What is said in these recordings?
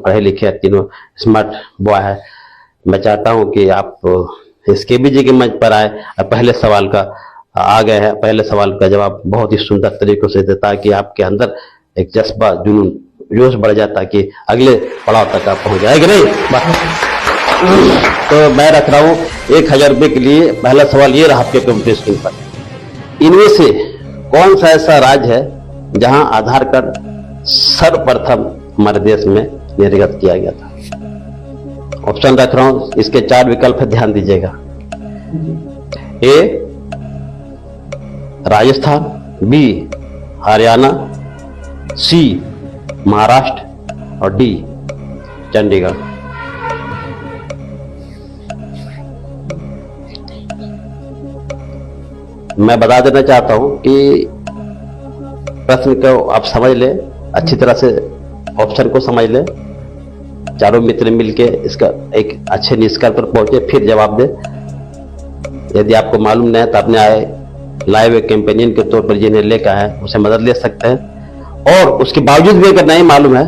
पढ़े लिखे, तीनों स्मार्ट बॉय है। मैं चाहता हूं कि आप इस केबीजी के मंच पर आए और पहले सवाल का आ गए हैं। पहले सवाल का जवाब बहुत ही सुंदर तरीकों से देता है कि आपके अंदर एक जज्बा, जुनून, जोश बढ़ जाता कि अगले पड़ाव तक आप पहुंच जाएंगे। नहीं तो मैं रख रहा हूं 1000 रुपये के लिए। पहला सवाल ये रहा आपके कंप्यूटर स्क्रीन पर, इनमें से कौन सा ऐसा राज्य है जहां आधार कार्ड सर्वप्रथम हमारे देश में निर्गत किया गया था? ऑप्शन रख रहा हूं, इसके 4 विकल्प है, ध्यान दीजिएगा। ए राजस्थान, बी हरियाणा, सी महाराष्ट्र और डी चंडीगढ़। मैं बता देना चाहता हूं कि प्रश्न को आप समझ ले अच्छी तरह से, ऑप्शन को समझ ले, चारों मित्र मिलके इसका एक अच्छे निष्कर्ष पर पहुंचे, फिर जवाब दे। यदि आपको मालूम नहीं है तो अपने आए लाइव एक कैंपेनियन के तौर पर जिन्हें लेकर है उसे मदद ले सकते हैं। और उसके बावजूद भी अगर नहीं मालूम है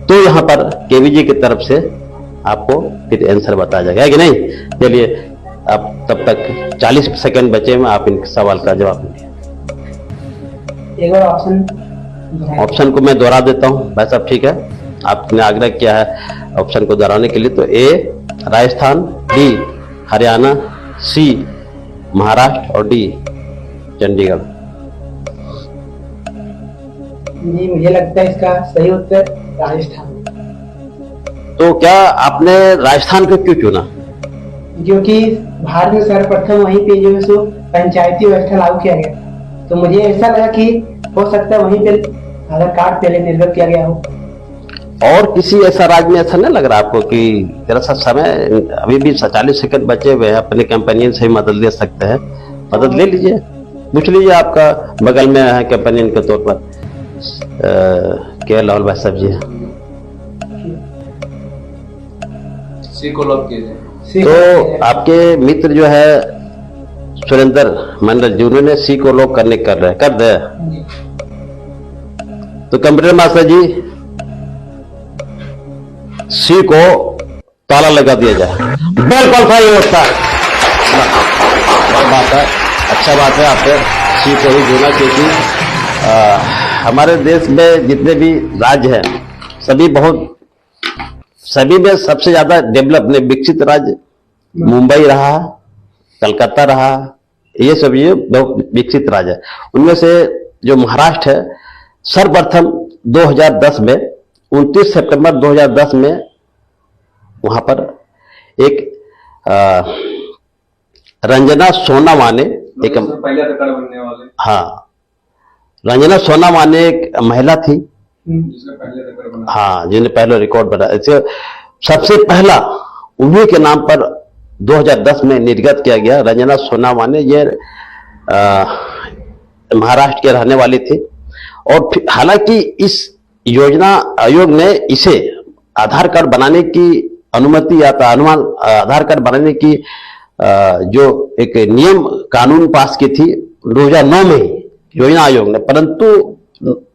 तो यहाँ पर केवीजी की तरफ से आपको फिर आंसर बताया जाएगा, है कि नहीं? चलिए, आप तब तक 40 सेकंड बचे हैं, आप इन सवाल का जवाब दीजिए। एक बार ऑप्शन को मैं दोहरा देता हूं, भाई साहब, ठीक है? आपने आग्रह किया है ऑप्शन को दोहराने के लिए। तो ए राजस्थान, बी हरियाणा, सी महाराष्ट्र और डी चंडीगढ़। जी, मुझे लगता है इसका सही उत्तर राजस्थान। तो क्या आपने राजस्थान को क्यों चुना? क्योंकि भारत में सर्वप्रथम वहीं पे जो है सो पंचायती व्यवस्था लागू किया गया, तो मुझे ऐसा लगा कि हो सकता है वहीं पे आधार कार्ड पहले निर्गत किया गया हो। और किसी ऐसा राज्य में ऐसा नहीं लग रहा आपको कि जरा सा समय, अभी भी 40 सेकंड बचे हुए हैं, अपने कंपेनियन से मदद ले सकते हैं, मदद ले लीजिए, पूछ लीजिए। आपका बगल में है कंपेनियन के तौर पर के लाहौल भाई साहब जी हैं। सी को लॉक कीजिए। तो आपके मित्र जो है सुरेंद्र मंडल जी, उन्होंने सी को लॉक करने कर दे। तो कंप्यूटर मास्टर जी, सी को ताला लगा दिया जाए। बिल्कुल सही होता है, बात है, अच्छा बात है। आपने सी को ही चुना क्योंकि हमारे देश में जितने भी राज्य हैं सभी में सबसे ज्यादा डेवलप विकसित राज्य मुंबई रहा, कलकत्ता रहा, ये सब ये बहुत विकसित राज्य है। उनमें से जो महाराष्ट्र है, सर्वप्रथम 2010 में 29 सितंबर 2010 में वहां पर एक रंजना सोनामा ने एक पहले रिकॉर्ड बनने वाले, हाँ, रंजना सोनामा ने एक महिला थी जिसने पहले रिकॉर्ड बना, हाँ, जिन्हें पहले रिकॉर्ड बनाया। सबसे पहला उन्हीं के नाम पर 2010 में निर्गत किया गया। रंजना सोनामा ने, ये महाराष्ट्र के रहने वाली थी। और हालांकि इस योजना आयोग ने इसे आधार कार्ड बनाने की अनुमति या अनुमान, आधार कार्ड बनाने की जो एक नियम कानून पास की थी 2009 में योजना आयोग ने, परंतु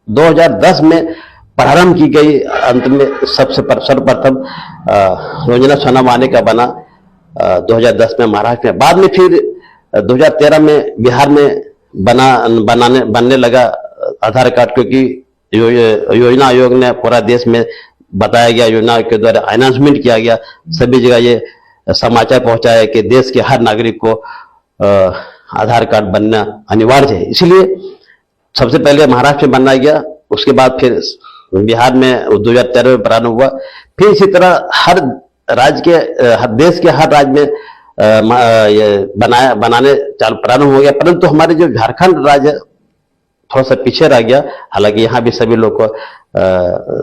2010 में प्रारंभ की गई। अंत में सर्वप्रथम योजना सोनामा का बना 2010 में महाराष्ट्र में। बाद में फिर 2013 में बिहार में बनने लगा आधार कार्ड, क्योंकि योजना आयोग ने पूरा देश में बताया गया, योजना आयोग के द्वारा अनाउंसमेंट किया गया, सभी जगह ये समाचार पहुंचाया कि देश के हर नागरिक को आधार कार्ड बनना अनिवार्य है। इसलिए सबसे पहले महाराष्ट्र में बनाया गया, उसके बाद फिर बिहार में 2013 में प्रारंभ हुआ। फिर इसी तरह हर राज्य के, हर देश के हर राज्य में बनाने प्रारंभ हो गया। परंतु हमारे जो झारखंड राज्य थोड़ा सा पीछे रह गया। हालांकि यहाँ भी सभी लोग को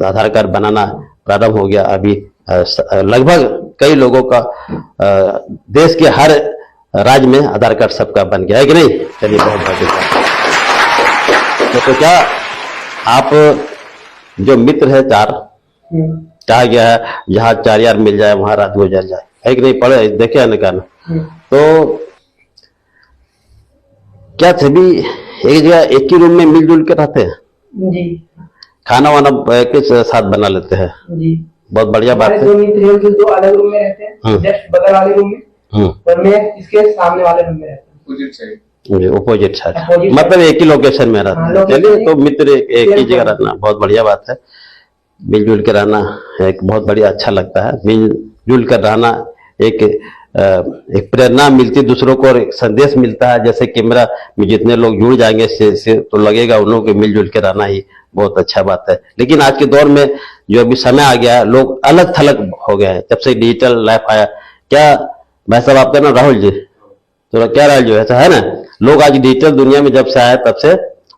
आधार कार्ड बनाना प्रारंभ हो गया। अभी लगभग कई लोगों का देश के हर राज्य में आधार कार्ड सबका बन गया है, कि नहीं? चलिए, बहुत बहुत तो क्या आप जो मित्र है चार, कहा गया है जहाँ 4 यार मिल जाए वहां रात गुजर जाए, है कि नहीं? पढ़े देखे है ना? तो क्या सभी एक जगह एक ही रूम में मिलजुल के रहते हैं? जी। खाना वाना किस साथ बना लेते हैं? जी। बहुत बढ़िया बात हमारे है। दो मित्र हैं जो दो अलग रूम में रहते हैं, जस्ट बगल वाले रूम में, और मैं इसके सामने वाले रूम में रहता हूँ। Opposite side. Opposite side, Opposite मतलब एक ही लोकेशन में रहते हैं। location चलिए, तो मित्र एक ही same जगह point। रहना बहुत बढ़िया बात है। मिलजुल के रहना एक बहुत बढ़िया अच्छा लगता है। मिलजुल कर रहना एक एक प्रेरणा मिलती है दूसरों को, और एक संदेश मिलता है। जैसे कैमरा में जितने लोग जुड़ जाएंगे इससे तो लगेगा उन लोगों के मिलजुल के रहना ही बहुत अच्छा बात है। लेकिन आज के दौर में जो अभी समय आ गया है, लोग अलग थलग हो गए हैं जब से डिजिटल लाइफ आया। क्या भाई साहब आपका नाम राहुल जी? तो क्या राहुल जी, ऐसा है ना, लोग आज डिजिटल दुनिया में जब से आए तब से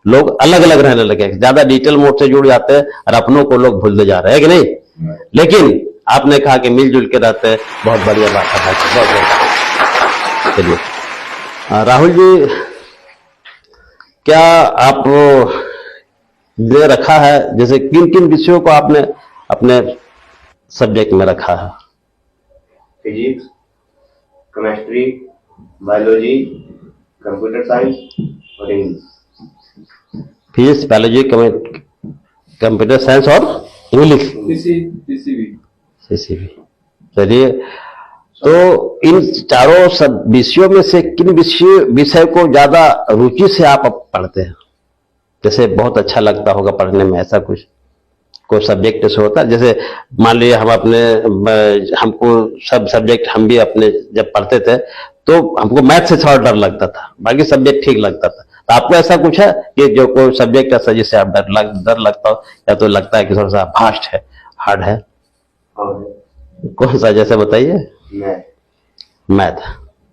लोग अलग अलग रहने लगे, ज्यादा डिजिटल मोड से जुड़ जाते हैं और अपनों को लोग भूलते जा रहे हैं कि नहीं। लेकिन आपने कहा कि मिलजुल के रहते हैं, बहुत बढ़िया बात है, बहुत बढ़िया। चलिए राहुल जी, क्या आप ने रखा है, जैसे किन किन विषयों को आपने अपने सब्जेक्ट में रखा है? Physics, chemistry, biology, computer science और English. Physics, biology, computer science और इंग्लिश, पीसीबी। सीसीबी। चलिए, तो इन चारों सब विषयों में से किन विषय को ज्यादा रुचि से आप पढ़ते हैं? जैसे बहुत अच्छा लगता होगा पढ़ने में, ऐसा कुछ कोई सब्जेक्ट से होता है? जैसे मान लीजिए हमको सब सब्जेक्ट हम भी अपने जब पढ़ते थे तो हमको मैथ से थोड़ा डर लगता था, बाकी सब्जेक्ट ठीक लगता था। तो आपको ऐसा कुछ है कि जो कोई सब्जेक्ट ऐसा जिससे आप डर लगता हो, या तो लगता है कि थोड़ा सा फास्ट है, हार्ड है? कौन सा, जैसे बताइए। मैथ।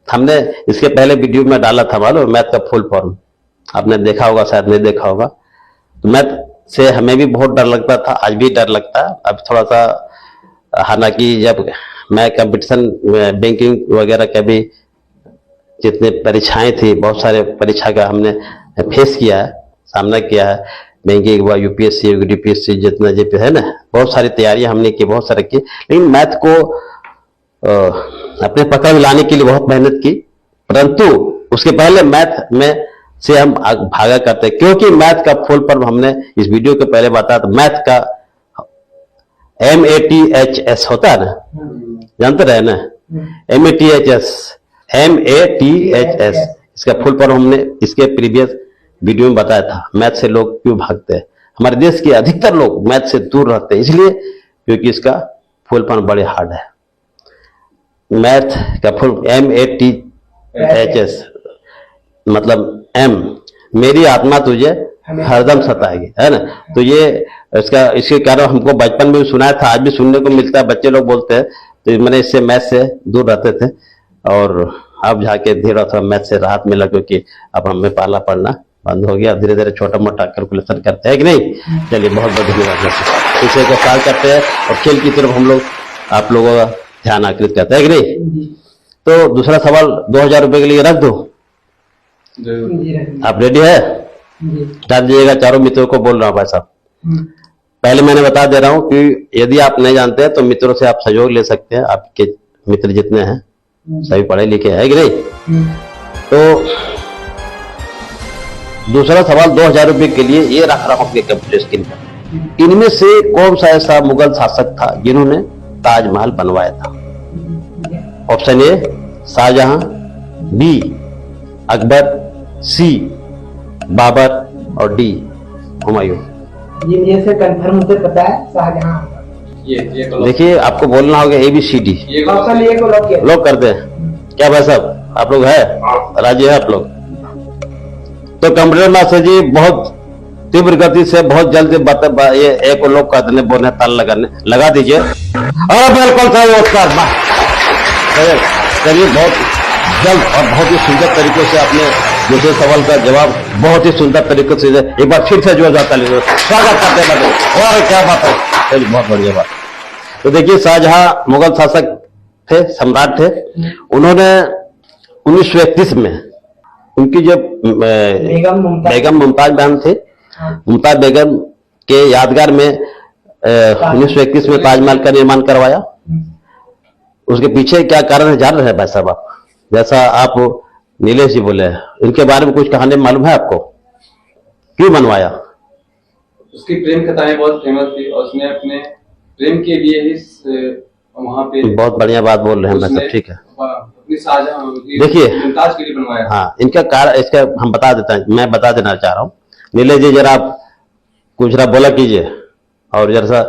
हमने इसके पहले वीडियो में डाला था, मालूम, मैथ का फुल फॉर्म आपने देखा होगा, शायद नहीं देखा होगा। तो मैथ से हमें भी बहुत डर लगता था, आज भी डर लगता है। अब थोड़ा सा, हालांकि जब मैं कंपटीशन बैंकिंग वगैरह के भी जितने परीक्षाएं थी, बहुत सारे परीक्षा का हमने फेस किया है, सामना किया है। बैंकिंग हुआ, यूपीएससी, डीपीएससी, जितना जेपी है ना, बहुत सारी तैयारियां हमने की, बहुत सारे की। लेकिन मैथ को अपने पकड़ में लाने के लिए बहुत मेहनत की, परंतु उसके पहले मैथ में से हम भागा करते, क्योंकि मैथ का फुल फॉर्म हमने इस वीडियो के पहले बताया। तो मैथ का MATHS होता है ना, जानते रहे ना, MATHS, इसका फुल फॉर्म हमने इसके प्रीवियस वीडियो में बताया था। मैथ से लोग क्यों भागते हैं, हमारे देश के अधिकतर लोग मैथ से दूर रहते हैं, इसलिए क्योंकि इसका फुल फॉर्म बड़े हार्ड है। मैथ का फुल MATHS मतलब M, मेरी आत्मा तुझे हरदम सताएगी, है ना। तो ये इसके कारण हमको बचपन में भी सुनाया था, आज भी सुनने को मिलता है, बच्चे लोग बोलते हैं। तो मैंने इससे मैथ से दूर रहते थे, और अब जाके धीरे थोड़ा मैथ से राहत मिला, क्योंकि अब हमें पाला पढ़ना बंद हो गया, धीरे धीरे छोटा मोटा कैलकुलेशन करते हैं कि नहीं। चलिए, बहुत बहुत धन्यवाद। इसे को पार करते हैं और खेल की तरफ हम लोग आप लोगों का ध्यान आकृत करते हैं कि नहीं। तो दूसरा सवाल 2000 रुपए के लिए रख दो, आप रेडी है? डाल दीजिएगा। चारों मित्रों को बोल रहा हूँ भाई साहब, पहले मैंने बता दे रहा हूँ कि यदि आप नहीं जानते हैं तो मित्रों से आप सहयोग ले सकते हैं। आपके मित्र जितने हैं सभी पढ़े लिखे हैं कि नहीं। तो दूसरा सवाल 2000 रुपए के लिए ये रख रहा हूं अपने कंप्यूटर स्क्रीन पर। इनमें से कौन सा ऐसा मुगल शासक था जिन्होंने ताजमहल बनवाया था? Option A Shahjahan, B Akbar, C Babar और डी हुमायूं। ये मुझे से कंफर्म उत्तर पता है, शाहजहां। ये देखिए, आपको बोलना होगा ABCD। ऑप्शन ए को लॉक किया। लोग करते हैं क्या भाई साहब? आप लोग है राजी है आप लोग? तो कंप्यूटर मास्टर जी बहुत तीव्र गति से बहुत जल्द ये एक को लोग करने बोलने ताल लगाने लगा दीजिए। और बिल्कुल सही उत्तर। चलिए, बहुत जल्द और बहुत ही सुंदर तरीके से आपने दूसरे सवाल का जवाब बहुत ही सुंदर तरीके से एक बार फिर से जो जाता लीजिए, स्वागत करते हैं। और क्या बात है, चलिए बहुत बढ़िया बात। तो देखिए, शाहजहां मुगल शासक थे, सम्राट थे। उन्होंने 1931 में उनकी जो बेगम मुमताज बेगम थे, मुमताज बेगम के यादगार में 1921 में ताजमहल का निर्माण करवाया। उसके पीछे क्या कारण है जान रहे हैं भाई साहब आप? जैसा आप नीलेश जी बोले, इनके बारे में कुछ कहानी मालूम है आपको? क्यों बनवाया? उसकी प्रेम कथाएं बहुत फेमस थी और उसने अपने प्रेम के लिए ही वहाँ पे बहुत बढ़िया बात बोल रहे हैं, उसने मतलब ठीक है। अपनी शाहजहां देखिए, मुमताज के लिए बनवाया। हाँ, इनका कारण इसका हम बता देता हूं, मैं बता देना चाह रहा हूँ। नीले जी जरा आप कुछ जरा बोला कीजिए और जरा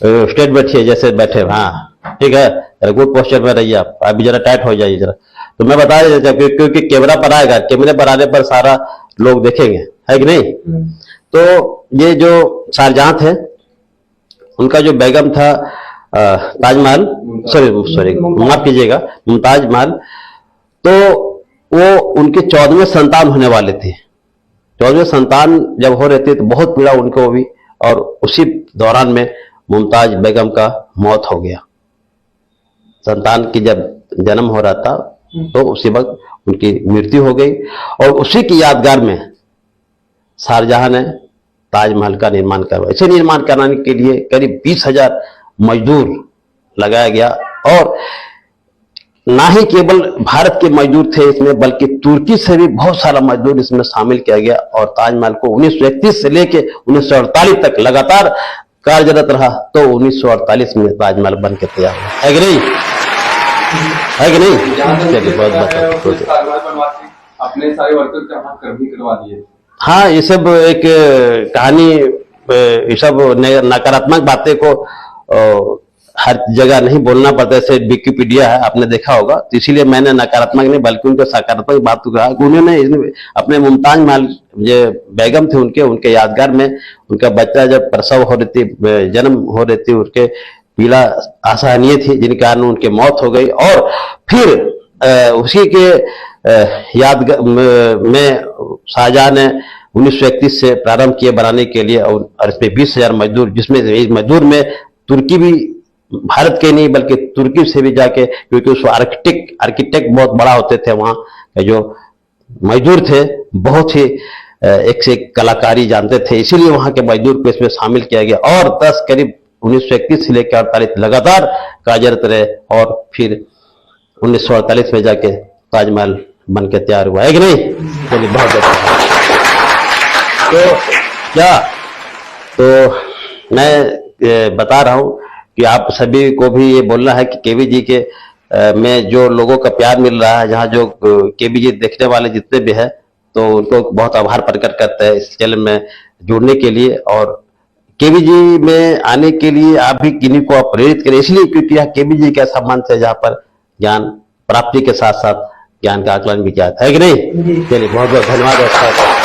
स्ट्रेट बैठिए, जैसे बैठे। हाँ ठीक है, गुड पोस्चर में रहिए आप, अभी जरा टाइट हो जाइए जरा। तो मैं बता देता हूं, क्योंकि कैमरा पर आएगा, कैमरे पर आने पर सारा लोग देखेंगे, है कि नहीं। तो ये जो शाहजहां थे, उनका जो बेगम था ताजमहल, सॉरी माफ कीजिएगा, मुमताज महल, तो वो उनके 14वें संतान होने वाले थे। 14वें संतान जब हो रहे थे तो बहुत पीड़ा उनको भी, और उसी दौरान में मुमताज बेगम का मौत हो गया। संतान की जब जन्म हो रहा था तो उसी वक्त उनकी मृत्यु हो गई, और उसी की यादगार में शाहजहां ने ताजमहल का निर्माण करवाया। इसे निर्माण कराने के लिए करीब 20,000 मजदूर लगाया गया, और ना ही केवल भारत के मजदूर थे इसमें, बल्कि तुर्की से भी बहुत सारा मजदूर इसमें शामिल किया गया। और ताजमहल को 1931 से लेके 1948 तक लगातार कार्यरत रहा, तो 1948 में ताजमहल बन के तैयार हुआ, है कि नहीं, है कि नहीं। चलिए, बहुत बहुत ताजमहल बनवाते अपने सारे वर्कर का हाथ कर भी करवा दिए। हाँ, ये सब एक कहानी, ये सब नकारात्मक बातें को हर जगह नहीं बोलना पड़ता, जैसे विकिपीडिया है, आपने देखा होगा, तो इसीलिए मैंने नकारात्मक नहीं बल्कि उनको सकारात्मक बात को कहा। उन्होंने अपने मुमताज महल जो बेगम थे उनके यादगार में, उनका बच्चा जब प्रसव हो रही थी, जन्म हो रही थी, उनके पीड़ा असहनीय थी, जिनके कारण उनकी मौत हो गई। और फिर उसी के यादगार में शाहजहां ने 1931 से प्रारंभ किए बनाने के लिए, और इसमें 20,000 मजदूर, जिसमें इस मजदूर में तुर्की भी, भारत के नहीं बल्कि तुर्की से भी जाके, क्योंकि उस आर्किटेक्ट बहुत बड़ा होते थे, वहां जो मजदूर थे बहुत ही एक से एक कलाकारी जानते थे, इसीलिए वहां के मजदूर को इसमें शामिल किया गया। और 10 करीब 1931 से लेकर 48 लगातार कार्यरत रहे, और फिर 1948 में जाके ताजमहल बन के तैयार हुआ, है कि नहीं। चलिए, बहुत अच्छा। तो क्या, तो मैं बता रहा हूं कि आप सभी को भी ये बोलना है कि केवी जी के में जो लोगों का प्यार मिल रहा है, जहां जो केवी जी देखने वाले जितने भी है, तो उनको बहुत आभार प्रकट करते हैं इस चैनल में जुड़ने के लिए, और केवी जी में आने के लिए आप भी किन्हीं को प्रेरित करें, इसलिए क्योंकि यह केवी जी का संबंध है, जहां पर ज्ञान प्राप्ति के साथ साथ ज्ञान का आकलन भी किया है कि नहीं। चलिए, बहुत बहुत धन्यवाद।